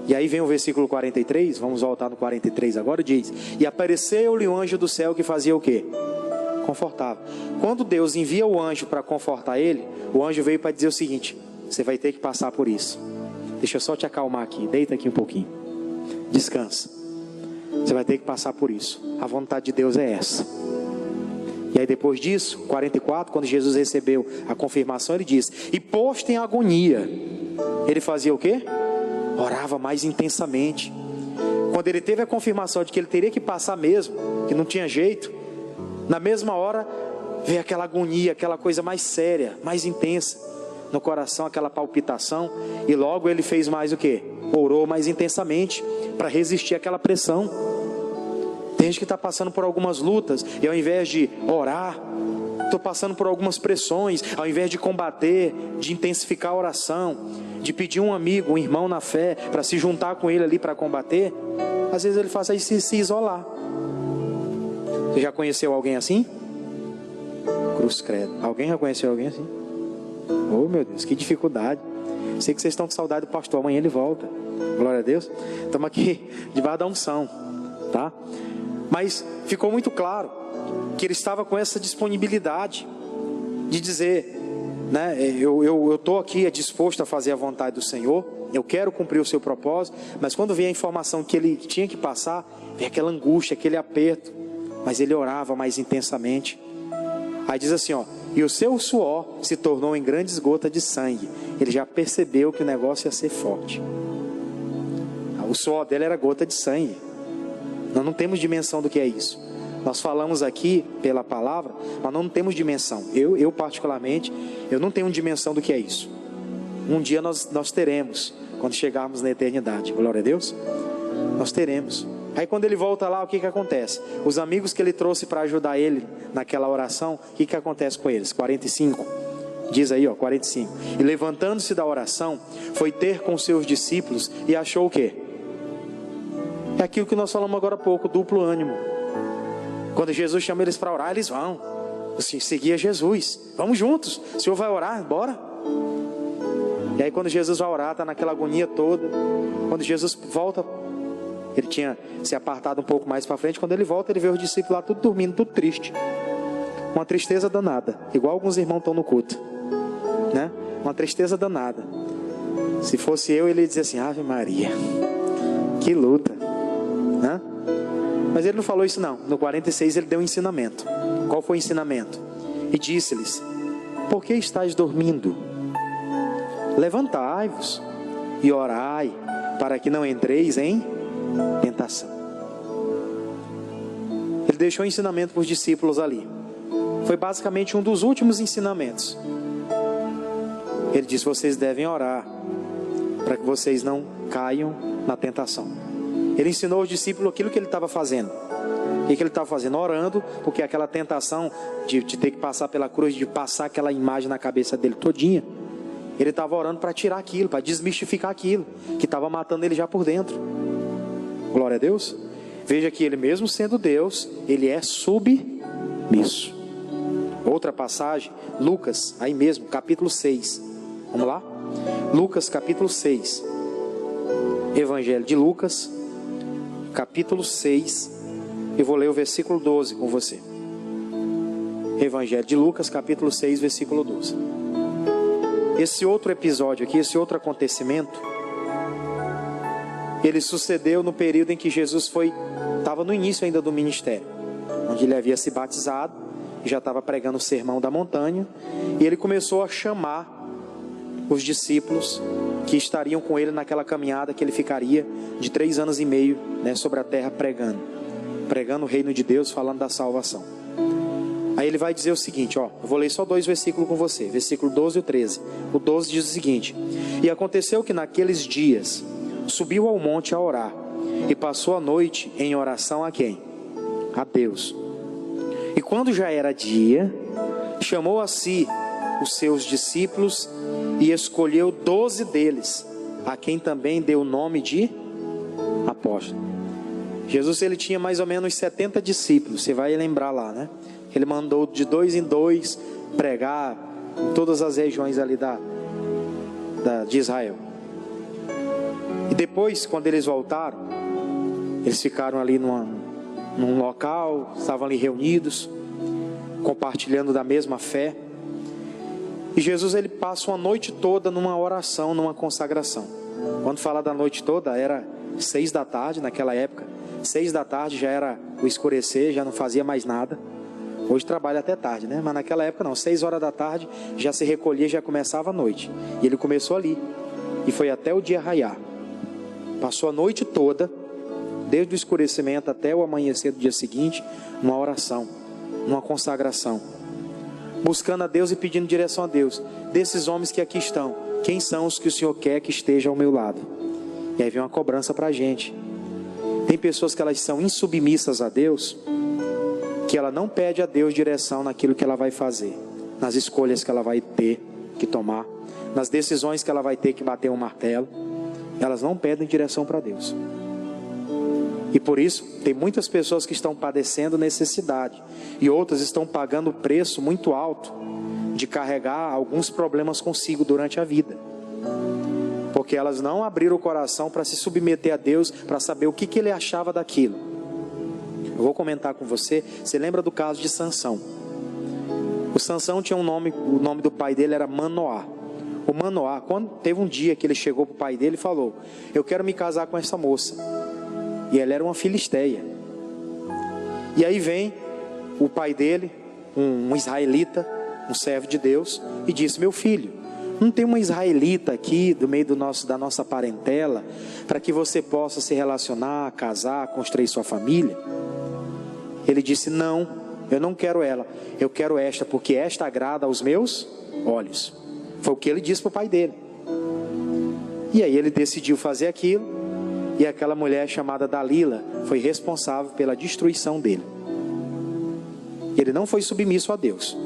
E aí vem o versículo 43, vamos voltar no 43 agora, diz: e apareceu-lhe um anjo do céu que fazia o quê? Confortava. Quando Deus envia o anjo para confortar ele, o anjo veio para dizer o seguinte: você vai ter que passar por isso. Deixa eu só te acalmar aqui, deita aqui um pouquinho, descansa. Você vai ter que passar por isso. A vontade de Deus é essa. E aí depois disso, 44, quando Jesus recebeu a confirmação, ele diz: e posto em agonia, ele fazia o quê? Orava mais intensamente. Quando ele teve a confirmação de que ele teria que passar mesmo, que não tinha jeito, na mesma hora veio aquela agonia, aquela coisa mais séria, mais intensa no coração, aquela palpitação. E logo ele fez mais o quê? Orou mais intensamente para resistir àquela pressão. Tem gente que está passando por algumas lutas, e ao invés de orar, estou passando por algumas pressões, ao invés de combater, de intensificar a oração, de pedir um amigo, um irmão na fé, para se juntar com ele ali para combater, às vezes ele faz aí se isolar. Você já conheceu alguém assim? Cruz credo. Alguém já conheceu alguém assim? Oh meu Deus, que dificuldade. Sei que vocês estão com saudade do pastor, amanhã ele volta. Glória a Deus. Estamos aqui debaixo da unção, tá? Mas ficou muito claro que ele estava com essa disponibilidade de dizer, né, eu estou aqui disposto a fazer a vontade do Senhor, eu quero cumprir o seu propósito. Mas quando veio a informação que ele tinha que passar, veio aquela angústia, aquele aperto, mas ele orava mais intensamente. Aí diz assim, ó: e o seu suor se tornou em grandes gotas de sangue. Ele já percebeu que o negócio ia ser forte. O suor dele era gota de sangue. Nós não temos dimensão do que é isso. Nós falamos aqui pela palavra, mas não temos dimensão. Eu particularmente, eu não tenho dimensão do que é isso. Um dia nós teremos, quando chegarmos na eternidade. Glória a Deus. Nós teremos. Aí quando ele volta lá, o que acontece? Os amigos que ele trouxe para ajudar ele naquela oração, o que acontece com eles? 45. Diz aí, ó, 45. E levantando-se da oração, foi ter com seus discípulos e achou o quê? É aquilo que nós falamos agora há pouco, duplo ânimo. Quando Jesus chama eles para orar, eles vão. Assim, seguir Jesus. Vamos juntos. O Senhor vai orar, bora. E aí quando Jesus vai orar, está naquela agonia toda. Quando Jesus volta, ele tinha se apartado um pouco mais para frente. Quando ele volta, ele vê os discípulos lá tudo dormindo, tudo triste. Uma tristeza danada. Igual alguns irmãos estão no culto, né? Uma tristeza danada. Se fosse eu, ele ia dizer assim: Ave Maria, que luta, né? Mas ele não falou isso não. No 46 ele deu um ensinamento. Qual foi o ensinamento? E disse-lhes: por que estáis dormindo? Levantai-vos e orai, para que não entreis em tentação. Ele deixou um ensinamento para os discípulos ali. Foi basicamente um dos últimos ensinamentos. Ele disse: vocês devem orar, para que vocês não caiam na tentação. Ele ensinou aos discípulos aquilo que ele estava fazendo. O que ele estava fazendo? Orando, porque aquela tentação de ter que passar pela cruz, de passar aquela imagem na cabeça dele todinha, ele estava orando para tirar aquilo, para desmistificar aquilo que estava matando ele já por dentro. Glória a Deus. Veja que ele mesmo sendo Deus, ele é submisso. Outra passagem, Lucas, aí mesmo, capítulo 6. Vamos lá? Lucas, capítulo 6. Evangelho de Lucas, capítulo 6. Eu vou ler o versículo 12 com você. Evangelho de Lucas, capítulo 6, versículo 12. Esse outro episódio aqui, esse outro acontecimento, ele sucedeu no período em que Jesus estava no início ainda do ministério, onde ele havia se batizado, e já estava pregando o sermão da montanha, e ele começou a chamar os discípulos que estariam com ele naquela caminhada que ele ficaria de 3 anos e meio, né, sobre a terra pregando o reino de Deus, falando da salvação. Aí ele vai dizer o seguinte, ó, eu vou ler só 2 versículos com você, versículo 12 e o 13. O 12 diz o seguinte: e aconteceu que naqueles dias subiu ao monte a orar, e passou a noite em oração a quem? A Deus. E quando já era dia, chamou a si os seus discípulos e escolheu 12 deles, a quem também deu o nome de apóstolo. Jesus, ele tinha mais ou menos 70 discípulos, você vai lembrar lá, né? Ele mandou de 2 em 2 pregar em todas as regiões ali de Israel. E depois, quando eles voltaram, eles ficaram ali num local, estavam ali reunidos, compartilhando da mesma fé. E Jesus, ele passa uma noite toda numa oração, numa consagração. Quando fala da noite toda, era 6 da tarde naquela época. 6 da tarde já era o escurecer, já não fazia mais nada. Hoje trabalha até tarde, né? Mas naquela época não, 6 horas da tarde já se recolhia, já começava a noite. E ele começou ali, e foi até o dia raiar. Passou a noite toda, desde o escurecimento até o amanhecer do dia seguinte, numa oração, numa consagração, buscando a Deus e pedindo direção a Deus. Desses homens que aqui estão, quem são os que o Senhor quer que esteja ao meu lado? E aí vem uma cobrança para a gente. Tem pessoas que elas são insubmissas a Deus, que ela não pede a Deus direção naquilo que ela vai fazer, nas escolhas que ela vai ter que tomar, nas decisões que ela vai ter que bater um martelo. Elas não pedem direção para Deus. E por isso, tem muitas pessoas que estão padecendo necessidade, e outras estão pagando o preço muito alto de carregar alguns problemas consigo durante a vida, porque elas não abriram o coração para se submeter a Deus, para saber o que ele achava daquilo. Eu vou comentar com você. Você lembra do caso de Sansão? O Sansão tinha um nome, o nome do pai dele era Manoá. O Manoá, quando teve um dia que ele chegou para o pai dele e falou: eu quero me casar com essa moça. E ela era uma filisteia. E aí vem o pai dele, um israelita, um servo de Deus, e disse: meu filho, não tem uma israelita aqui do meio da nossa parentela, para que você possa se relacionar, casar, construir sua família? Ele disse: não, eu não quero ela, eu quero esta, porque esta agrada aos meus olhos. Foi o que ele disse para o pai dele. E aí ele decidiu fazer aquilo, e aquela mulher chamada Dalila foi responsável pela destruição dele. Ele não foi submisso a Deus.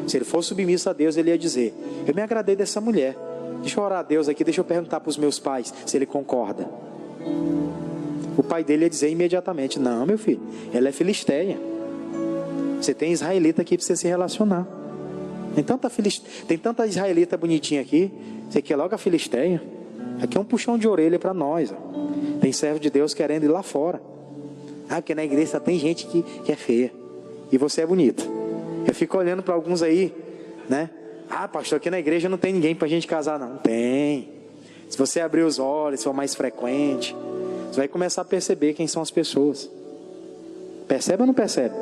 Se ele fosse submisso a Deus, ele ia dizer: eu me agradei dessa mulher, deixa eu orar a Deus aqui, deixa eu perguntar para os meus pais se ele concorda. O pai dele ia dizer imediatamente: não, meu filho, ela é filisteia, você tem israelita aqui para você se relacionar. Tem tanta israelita bonitinha aqui, você quer logo a filisteia? Aqui é um puxão de orelha para nós, ó. Tem servo de Deus querendo ir lá fora. Porque na igreja só tem gente que é feia, e você é bonita. Eu fico olhando para alguns aí, né? Pastor, aqui na igreja não tem ninguém para a gente casar. Não tem. Se você abrir os olhos, se for mais frequente, você vai começar a perceber quem são as pessoas. Percebe ou não percebe?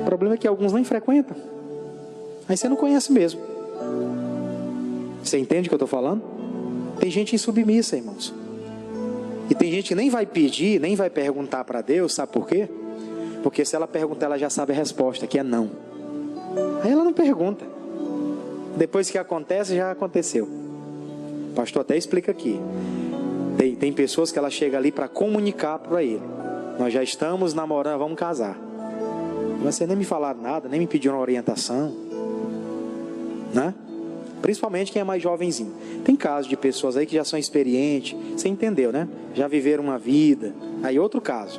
O problema é que alguns nem frequentam. Aí você não conhece mesmo. Você entende o que eu estou falando? Tem gente insubmissa, irmãos. E tem gente que nem vai pedir, nem vai perguntar para Deus, sabe por quê? Porque se ela perguntar, ela já sabe a resposta, que é não. Aí ela não pergunta. Depois que acontece, já aconteceu. O pastor até explica aqui. Tem pessoas que ela chega ali para comunicar para ele: nós já estamos namorando, vamos casar. Você nem me falaram nada, nem me pediram orientação, né? Principalmente quem é mais jovenzinho. Tem casos de pessoas aí que já são experientes, você entendeu, né? Já viveram uma vida. Aí outro caso.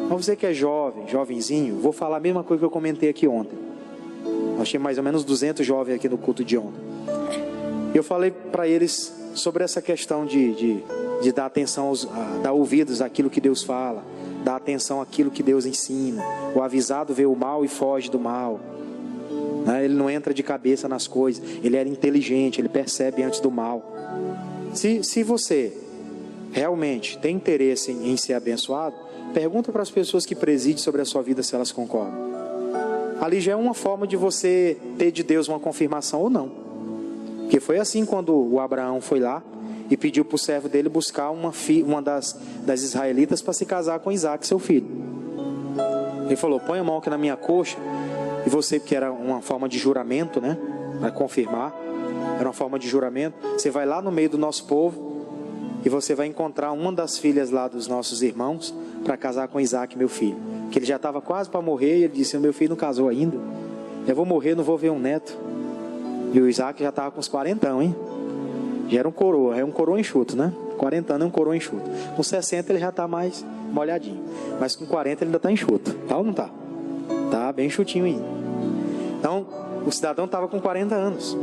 Mas você que é jovem, jovenzinho, vou falar a mesma coisa que eu comentei aqui ontem. Nós tínhamos mais ou menos 200 jovens aqui no culto de ontem. Eu falei para eles sobre essa questão de dar atenção, dar ouvidos àquilo que Deus fala, dar atenção àquilo que Deus ensina. O avisado vê o mal e foge do mal. Ele não entra de cabeça nas coisas, ele era inteligente, ele percebe antes do mal. Se você realmente tem interesse em ser abençoado, pergunta para as pessoas que presidem sobre a sua vida se elas concordam. Ali já é uma forma de você ter de Deus uma confirmação ou não. Porque foi assim quando o Abraão foi lá e pediu para o servo dele buscar uma das israelitas para se casar com Isaac, seu filho. Ele falou: põe a mão aqui na minha coxa. E você, porque era uma forma de juramento, né? Para confirmar, era uma forma de juramento. Você vai lá no meio do nosso povo e você vai encontrar uma das filhas lá dos nossos irmãos para casar com Isaac, meu filho. Que ele já estava quase para morrer e ele disse: meu filho não casou ainda. Eu vou morrer, não vou ver um neto. E o Isaac já estava com uns 40 anos, hein? Já era um coroa enxuto, né? 40 anos é um coroa enxuto. Com 60 ele já está mais molhadinho. Mas com 40 ele ainda está enxuto. Tá ou não tá? Tá bem enxutinho ainda. Então, o cidadão estava com 40 anos.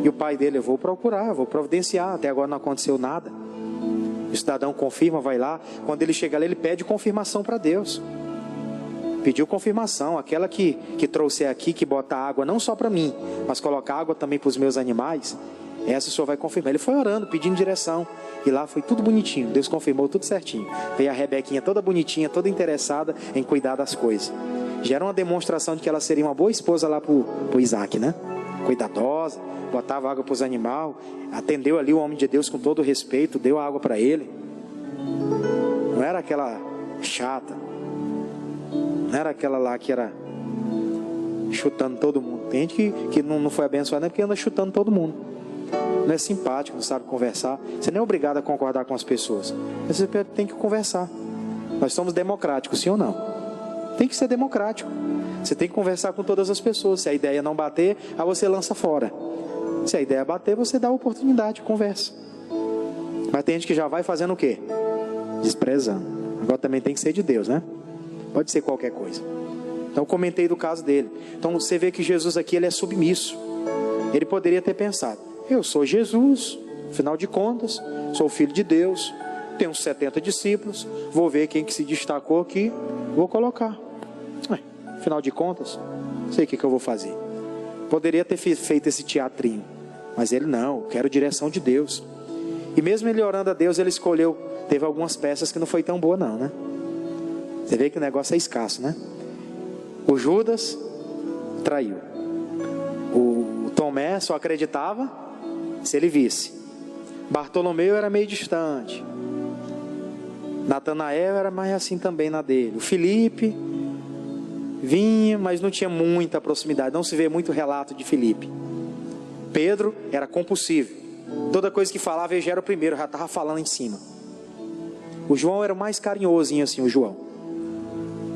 E o pai dele: eu vou procurar, vou providenciar. Até agora não aconteceu nada. O cidadão confirma, vai lá. Quando ele chega lá, ele pede confirmação para Deus. Pediu confirmação. Aquela que trouxe aqui, que bota água não só para mim, mas coloca água também para os meus animais, essa o senhor vai confirmar. Ele foi orando, pedindo direção. E lá foi tudo bonitinho. Deus confirmou tudo certinho. Veio a Rebequinha toda bonitinha, toda interessada em cuidar das coisas. Já era uma demonstração de que ela seria uma boa esposa lá pro Isaac, né? Cuidadosa, botava água para os animais, atendeu ali o homem de Deus com todo respeito, deu água para ele. Não era aquela chata, não era aquela lá que era chutando todo mundo. Tem gente que não foi abençoada, porque anda chutando todo mundo. Não é simpático, não sabe conversar. Você não é obrigado a concordar com as pessoas, mas você tem que conversar. Nós somos democráticos, sim ou não? Tem que ser democrático. Você tem que conversar com todas as pessoas. Se a ideia não bater, aí você lança fora. Se a ideia bater, você dá a oportunidade, conversa. Mas tem gente que já vai fazendo o quê? Desprezando. Agora também tem que ser de Deus, né? Pode ser qualquer coisa. Então eu comentei do caso dele. Então você vê que Jesus aqui, ele é submisso. Ele poderia ter pensado: eu sou Jesus, afinal de contas, sou filho de Deus, tenho uns 70 discípulos, vou ver quem que se destacou aqui, vou colocar. Afinal de contas, sei o que eu vou fazer. Poderia ter feito esse teatrinho, mas ele não, quero direção de Deus. E mesmo ele orando a Deus, ele escolheu. Teve algumas peças que não foi tão boa não, né? Você vê que o negócio é escasso, né? O Judas traiu. O Tomé só acreditava se ele visse. Bartolomeu era meio distante. Natanael era mais assim também na dele. O Filipe vinha, mas não tinha muita proximidade. Não se vê muito relato de Filipe. Pedro era compulsivo. Toda coisa que falava, ele já era o primeiro, já estava falando em cima. O João era o mais carinhosinho assim, o João.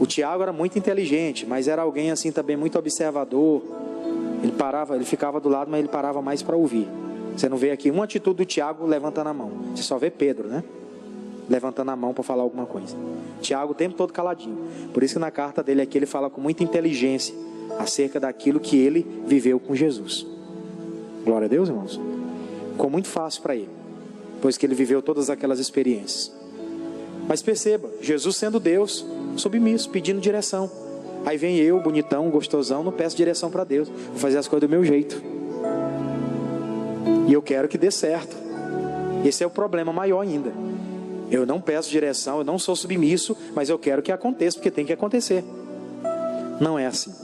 O Tiago era muito inteligente, mas era alguém assim também muito observador. Ele parava, ele ficava do lado, mas ele parava mais para ouvir. Você não vê aqui uma atitude do Tiago levantando a mão. Você só vê Pedro, né? Levantando a mão para falar alguma coisa. Tiago o tempo todo caladinho. Por isso que na carta dele aqui ele fala com muita inteligência acerca daquilo que ele viveu com Jesus. Glória a Deus, irmãos. Ficou muito fácil para ele, pois que ele viveu todas aquelas experiências. Mas perceba, Jesus sendo Deus, submisso, pedindo direção. Aí vem eu, bonitão, gostosão, não peço direção para Deus. Vou fazer as coisas do meu jeito. E eu quero que dê certo. Esse é o problema maior ainda. Eu não peço direção, eu não sou submisso, mas eu quero que aconteça, porque tem que acontecer. Não é assim.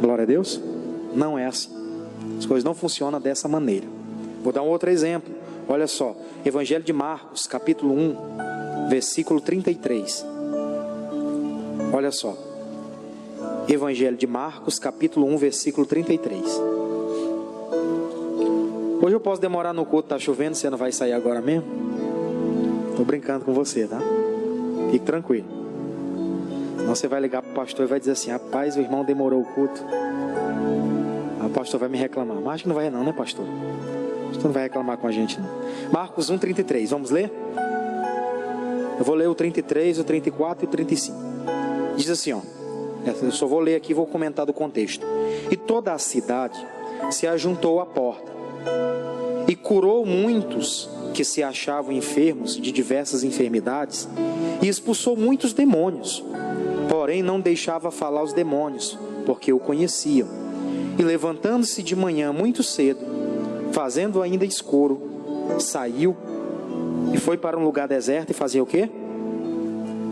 Glória a Deus. Não é assim. As coisas não funcionam dessa maneira. Vou dar um outro exemplo. Olha só. Evangelho de Marcos, capítulo 1, versículo 33. Olha só. Evangelho de Marcos, capítulo 1, versículo 33. Hoje eu posso demorar no culto, tá chovendo, você não vai sair agora mesmo? Tô brincando com você, tá? Fique tranquilo. Senão você vai ligar pro pastor e vai dizer assim: rapaz, o irmão demorou o culto. Aí o pastor vai me reclamar. Mas acho que não vai não, né, pastor? O pastor não vai reclamar com a gente não. Marcos 1, 33, vamos ler? Eu vou ler o 33, o 34 e o 35. Diz assim, ó. Eu só vou ler aqui e vou comentar do contexto. E toda a cidade se ajuntou à porta e curou muitos que se achavam enfermos de diversas enfermidades e expulsou muitos demônios. Porém não deixava falar os demônios, porque o conheciam. E levantando-se de manhã muito cedo, fazendo ainda escuro, saiu e foi para um lugar deserto e fazia o quê?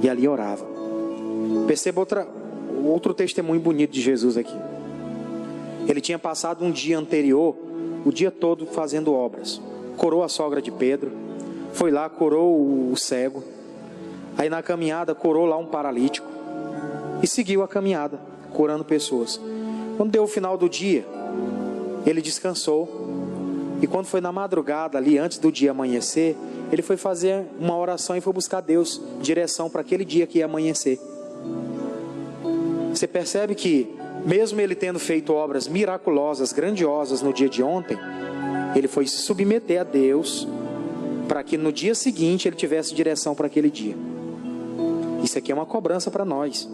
E ali orava. Perceba outro testemunho bonito de Jesus aqui. Ele tinha passado um dia anterior o dia todo fazendo obras. Curou a sogra de Pedro, foi lá, curou o cego. Aí na caminhada curou lá um paralítico e seguiu a caminhada, curando pessoas. Quando deu o final do dia, ele descansou. E quando foi na madrugada, ali antes do dia amanhecer, ele foi fazer uma oração e foi buscar Deus, direção para aquele dia que ia amanhecer. Você percebe que, mesmo ele tendo feito obras miraculosas, grandiosas no dia de ontem, ele foi se submeter a Deus, para que no dia seguinte ele tivesse direção para aquele dia. Isso aqui é uma cobrança para nós.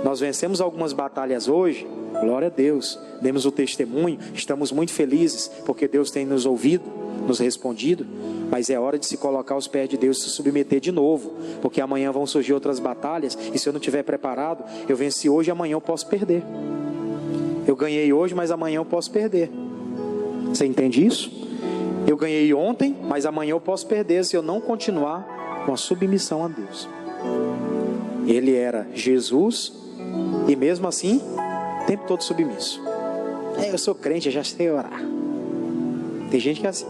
Nós vencemos algumas batalhas hoje, glória a Deus, demos o testemunho, estamos muito felizes, porque Deus tem nos ouvido, nos respondido, mas é hora de se colocar aos pés de Deus e se submeter de novo, porque amanhã vão surgir outras batalhas, e se eu não estiver preparado, eu venci hoje e amanhã eu posso perder. Eu ganhei hoje, mas amanhã eu posso perder. Você entende isso? Eu ganhei ontem, mas amanhã eu posso perder se eu não continuar com a submissão a Deus. Ele era Jesus, e mesmo assim, o tempo todo submisso. Eu sou crente, eu já sei orar. Tem gente que é assim,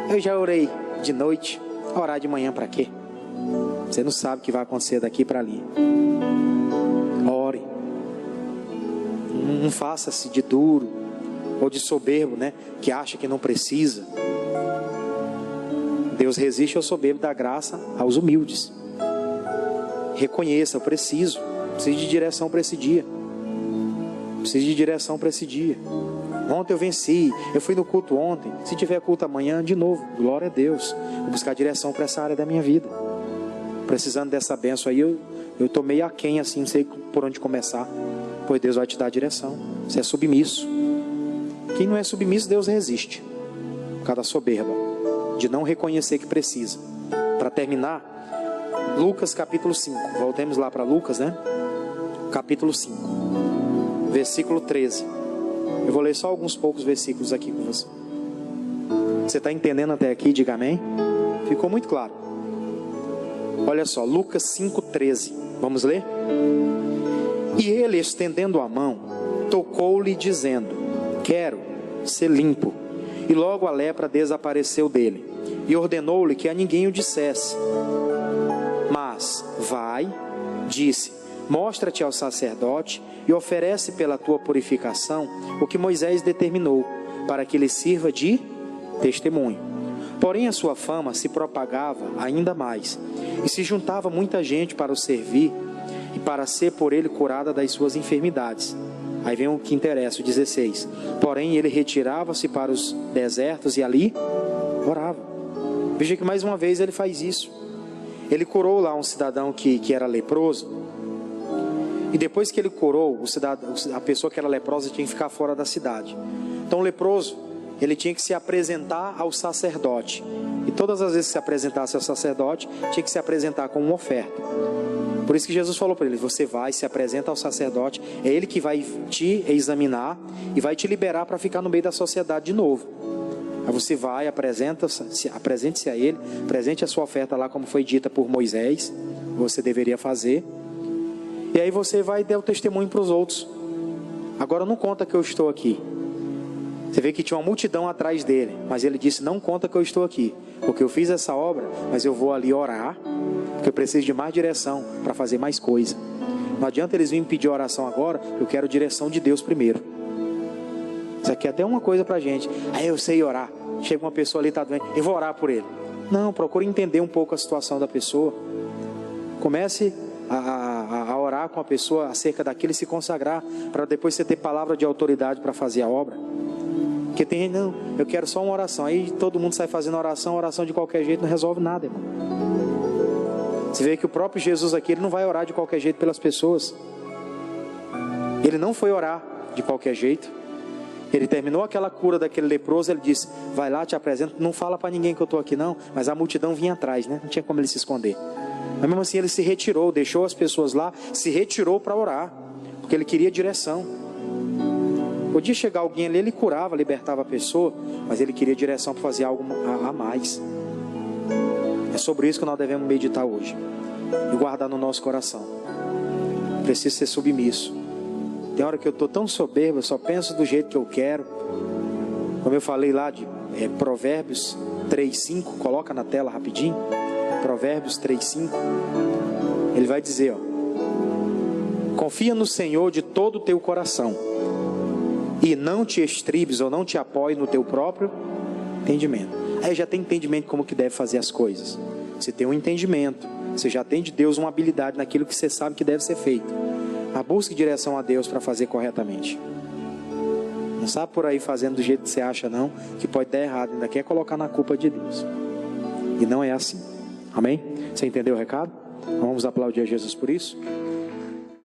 eu já orei de noite, orar de manhã para quê? Você não sabe o que vai acontecer daqui para ali. Ore. Não faça-se de duro ou de soberbo, né? Que acha que não precisa. Deus resiste ao soberbo, dá graça aos humildes. Reconheça, eu preciso de direção para esse dia. Preciso de direção para esse dia. Ontem eu venci, eu fui no culto ontem. Se tiver culto amanhã, de novo, glória a Deus. Vou buscar direção para essa área da minha vida. Precisando dessa bênção aí, eu estou meio aquém assim, não sei por onde começar. Pois Deus vai te dar a direção. Você é submisso. Quem não é submisso, Deus resiste. Por causa da soberba, de não reconhecer que precisa. Para terminar, Lucas capítulo 5. Voltemos lá para Lucas, né? Capítulo 5, versículo 13. Eu vou ler só alguns poucos versículos aqui com você. Você está entendendo até aqui? Diga amém. Ficou muito claro. Olha só, Lucas 5,13. Vamos ler? E ele, estendendo a mão, tocou-lhe, dizendo: quero ser limpo. E logo a lepra desapareceu dele. E ordenou-lhe que a ninguém o dissesse. Mas vai, disse: mostra-te ao sacerdote e oferece pela tua purificação o que Moisés determinou, para que lhe sirva de testemunho. Porém a sua fama se propagava ainda mais, e se juntava muita gente para o servir, e para ser por ele curada das suas enfermidades. Aí vem o que interessa, o 16. Porém ele retirava-se para os desertos e ali orava. Veja que mais uma vez ele faz isso. Ele curou lá um cidadão que era leproso. E depois que ele curou, a pessoa que era leprosa tinha que ficar fora da cidade. Então o leproso, ele tinha que se apresentar ao sacerdote. E todas as vezes que se apresentasse ao sacerdote, tinha que se apresentar com uma oferta. Por isso que Jesus falou para ele: você vai, se apresenta ao sacerdote, é ele que vai te examinar e vai te liberar para ficar no meio da sociedade de novo. Aí você vai, apresente-se a ele, apresente a sua oferta lá como foi dita por Moisés, você deveria fazer. E aí você vai dar o testemunho para os outros. Agora não conta que eu estou aqui. Você vê que tinha uma multidão atrás dele, mas ele disse: não conta que eu estou aqui, porque eu fiz essa obra, mas eu vou ali orar, porque eu preciso de mais direção para fazer mais coisa. Não adianta eles virem pedir oração agora, eu quero direção de Deus primeiro. Isso aqui é até uma coisa para a gente. Aí eu sei orar. Chega uma pessoa ali, está doente, eu vou orar por ele. Não, procure entender um pouco a situação da pessoa. Comece a orar com a pessoa acerca daquilo e se consagrar, para depois você ter palavra de autoridade para fazer a obra. Porque tem gente, não, eu quero só uma oração. Aí todo mundo sai fazendo oração de qualquer jeito, não resolve nada, irmão. Você vê que o próprio Jesus aqui, ele não vai orar de qualquer jeito pelas pessoas. Ele não foi orar de qualquer jeito. Ele terminou aquela cura daquele leproso, ele disse: vai lá, te apresento, não fala para ninguém que eu estou aqui não. Mas a multidão vinha atrás, né? Não tinha como ele se esconder. Mas mesmo assim ele se retirou, deixou as pessoas lá, se retirou para orar, porque ele queria direção. Podia chegar alguém ali, ele curava, libertava a pessoa, mas ele queria direção para fazer algo a mais. É sobre isso que nós devemos meditar hoje e guardar no nosso coração. Preciso ser submisso. Tem hora que eu estou tão soberbo, eu só penso do jeito que eu quero. Como eu falei lá de Provérbios 3:5, coloca na tela rapidinho. Provérbios 3:5. Ele vai dizer, confia no Senhor de todo o teu coração e não te estribes ou não te apoie no teu próprio entendimento. Aí já tem entendimento como que deve fazer as coisas. Você tem um entendimento, você já tem de Deus uma habilidade naquilo que você sabe que deve ser feito. A busca em direção a Deus para fazer corretamente. Não sabe por aí fazendo do jeito que você acha não, que pode dar errado, ainda quer colocar na culpa de Deus. E não é assim. Amém? Você entendeu o recado? Vamos aplaudir a Jesus por isso?